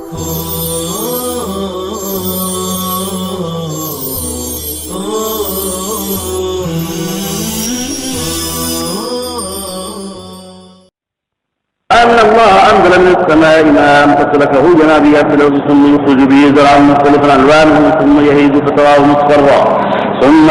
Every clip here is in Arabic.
أن الله أنزل من السماء ماء فسلكه جنابيع في الأرض ثم يخرج به زرعا مختلفا ألوانه ثم يهيج فتراه مصفرا ثم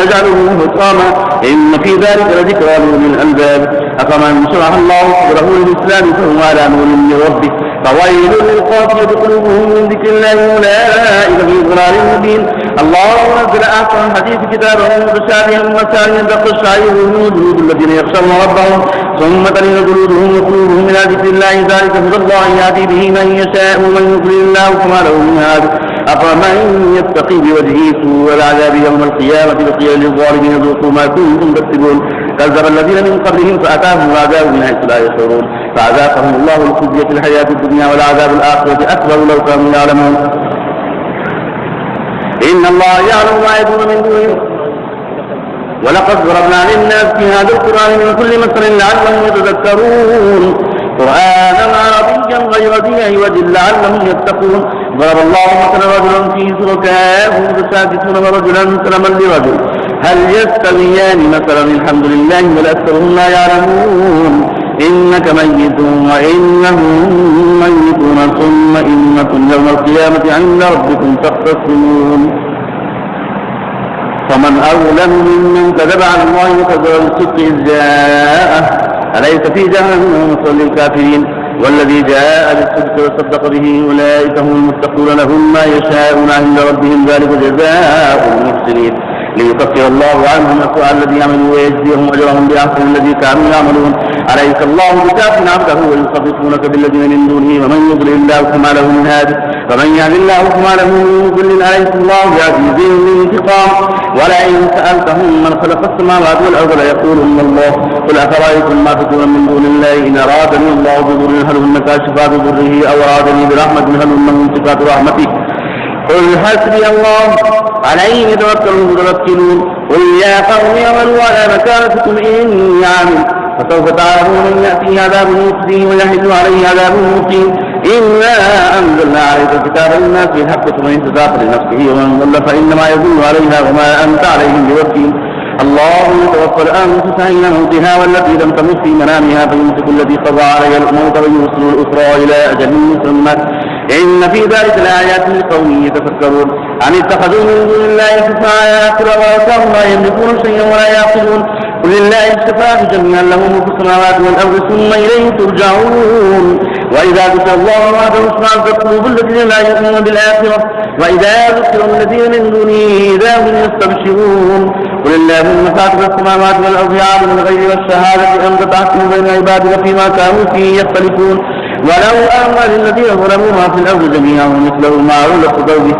يجعله حطاما إن في ذلك لذكرى لأولي الألباب أفمن شرح الله صدره للإسلام فهو على نور من ربه فويل للقاسية قلوبهم من ذكر الله أولئك في ضلال مبين. الله نزل أحسن الحديث كتابا متشابها مثانيا تقشعر منه جلود الذين يخشون ربهم ثم تلين جلودهم وقلوبهم من ذكر الله ذلك هدى الله يهدي به من يشاء ومن يضلل الله فما له من هاد أفمن يتقي بوجهه سوء العذاب يوم القيامة بقي للظالمين ذوقوا ما كنتم تكسبون كذب الذين من قبلهم فأتاهم العذاب من حيث لا يشعرون فأذاقهم الله الخزي في الحياة الدنيا والعذاب الآخرة أكبر لو كانوا يعلمون. إن الله يعلم ما يدون من دونه ولقد ضربنا للناس في هذا القرآن من كل مثل لعلهم يتذكرون قرآنا عربيا غير ذي عوج لعلهم يتقون. ضرب الله مثلا رجلا فيه شركاء متشاكسون ورجلا سلما لرجل هل يستويان مثلا الحمد لله بل أكثرهم لا يعلمون. إنك ميت وإنهم ميتون ثم إنكم يوم القيامة عند ربكم تختصمون. فمن أظلم ممن كذب على الله وكذب بالصدق إذ جاءه أليس في جهنم مثوى للكافرين والذي جاء بالصدق وصدق به أولئك هم المتقون لهم ما يشاءون عند ربهم ذلك جزاء المحسنين ليكفر الله عنهم أسوأ الذي يعملوا ويجزيهم أجرهم بأحسن الذي كانوا يعملون. أليس الله بكاف عبده ويصدقونك بالذين من دونه ومن يضلل الله فما له من هاد فمن يهد الله فما له من مضل. أليس الله بعزيز ذي انتقام ولئن سألتهم من خلق السماوات والأرض ليقولن الله قل أفرأيتم ما تدعون من دون الله إن أرادني الله بضر هل هن كاشفات ضره أو أرادني برحمة هل هن ممسكات رحمته قل حسبي الله عليه يتوكل المتوكلون. قل يا قوم اعملوا على مكانتكم إني عامل فسوف تعلمون من يأتيه عذاب مخزي ويحل عليه عذاب مقيم. إنا أنزلنا عليك الكتاب للناس بالحق فمن اهتدى لنفسه ومن ضل فإنما يضل عليها وما أنت عليهم بوكيل. الله يتوفى الأنفس حين موتها والتي لم تمت في منامها فيمسك التي قضى عليها الموت ويوصل الأخرى إلى أجل مسمى إن في ذلك لآيات لقوم يتفكرون. أم اتخذوا من دون الله شفعاء قل أولئك لا يملكون شيئا ولا يعقلون. قل لله الشفاعة جميعا له ملك السماوات والأرض ثم إليه ترجعون. وإذا ذكر الله وحده اشمأزت قلوب الذين لا يؤمنون بالآخرة وإذا ذكر الذين من دونه إذا هم يستبشرون. قل اللهم فاطر السماوات والأرض عالم الغيب والشهادة أنت تحكم بين عبادك فيما كانوا فيه يختلفون. ولو أن للذين ظلموا ما في الأرض جميعا مثله معه لافتدوا به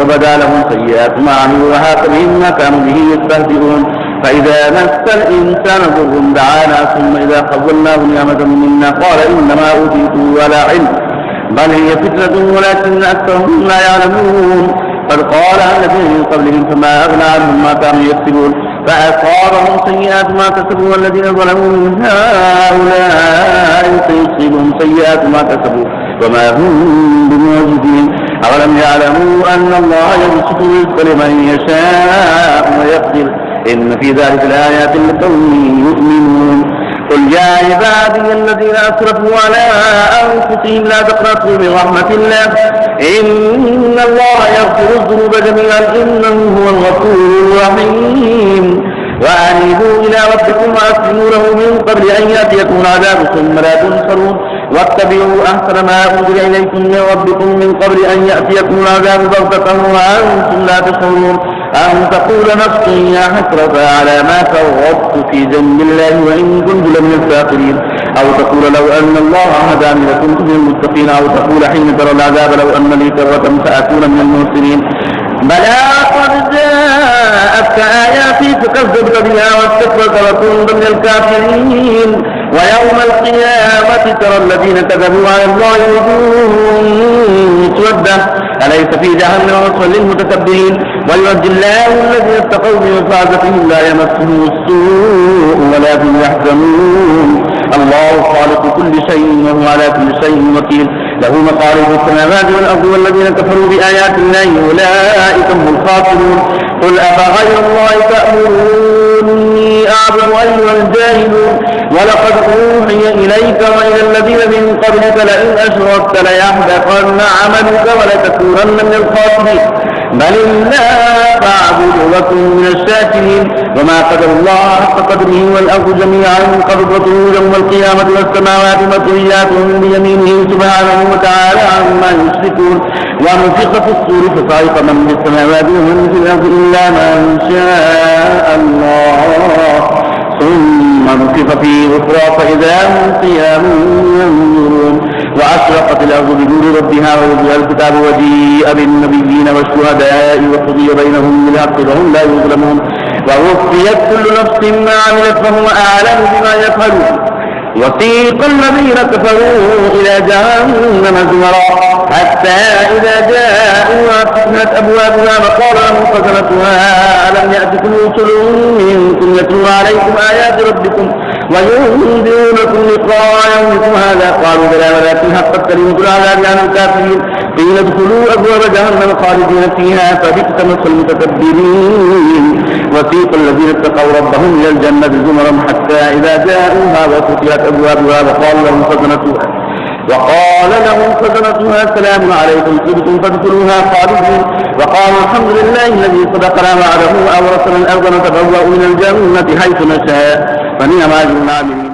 وبدا لهم سيئات ما عملوا وحاق بهم ما كانوا به يستهزئون. فإذا مس الإنسان ضر دعانا ثم إذا خولناه نعمة منا قال إنما أوتيته على علم بل هي فتنة ولكن أكثرهم لا يعلمون. قد قال الذين من قبلهم فما أغنى عنهم ما كانوا يكسبون فأصابهم سيئات ما كسبوا والذين ظلموا من هؤلاء سيصيبهم سيئات ما كسبوا وما هم بمعجزين. أولم يعلموا أن الله يبسط الرزق لمن يشاء ويقدر إن في ذلك الآيات لقوم يؤمنون. قل يا عبادي الذين أسرفوا على أنفسهم لا تقنطوا من رحمة الله إن الله يغفر الذنوب جميعا إنه هو الغفور الرحيم. وأنيبوا إلى ربكم وأسلموا له من قبل أن يأتيكم العذاب ثم لا تنصرون. واتبعوا أحسن ما أنزل إليكم من ربكم من قبل أن يأتيكم العذاب بغتة وأنتم لا تشعرون. أن تقول نفس يا حسرة على ما فرطت في جنب الله وإن كنت لمن الساخرين أو تقول لو أن الله هداني لكنت من المتقين أو تقول حين ترى العذاب لو أن لي كرة فأكون من المحسنين. بلى قد جاءتك آياتي فكذبت بها واستكبرت وكنت من الكافرين. ويوم القيامة ترى الذين كذبوا على الله وجوههم مسودة أليس في جهنم مثوى للمتكبرين. وينجي الله الذين اتقوا بمفازتهم لا يمسهم السوء ولا هم يحزنون. الله خالق كل شيء وهو على كل شيء وكيل له مقاليد السماوات والأرض والذين كفروا بآيات الله أولئك هم الخاسرون قل أفغير الله تأمروني أعبد أيها الجاهلون ولقد أوحي إليك وإلى الذين من قبلك لئن أشركت ليحبطن عملك ولتكونن من الخاسرين بل الله فاعبد وكن من الشاكرين وما قدر الله حق قدره والأرض جميعا قبضته يوم القيامة والسماوات مطويات بيمينه سبحانه وتعالى عما يشركون ونفخ في الصور فصعق من في السماوات ومن في الأرض إلا من شاء الله ثم نفخ فيه أخرى فإذا هم قيام ينظرون وأشرقت الأرض بنور ربها ووضع الكتاب وجيء بالنبيين والشهداء وقضي بينهم بالحق وهم لا يظلمون ووفيت كل نفس ما عملت وهو أعلم بما يفعلون وسيق الذين كفروا إلى جهنم زمرا حتى إذا جاءوها فتحت أبوابها وقال لهم خزنتها ألم يأتكم رسل منكم يتلون عليكم آيات ربكم وينذرونكم لقاء يومكم هذا قالوا بلى ولكن حقت كلمة العذاب على الكافرين قيل ادخلوا أبواب جهنم خالدين فيها فبئس مثوى المتكبرين وسيق الذين اتقوا ربهم إلى الجنة زمرا حتى إذا جاءوها وفتحت أبوابها وقال لهم خزنتها سلام عليكم طبتم فادخلوها خالدين وقالوا الحمد لله الذي صدقنا وعده وأورثنا الأرض نتبوأ من الجنة حيث نشاء فنعم أجر العاملين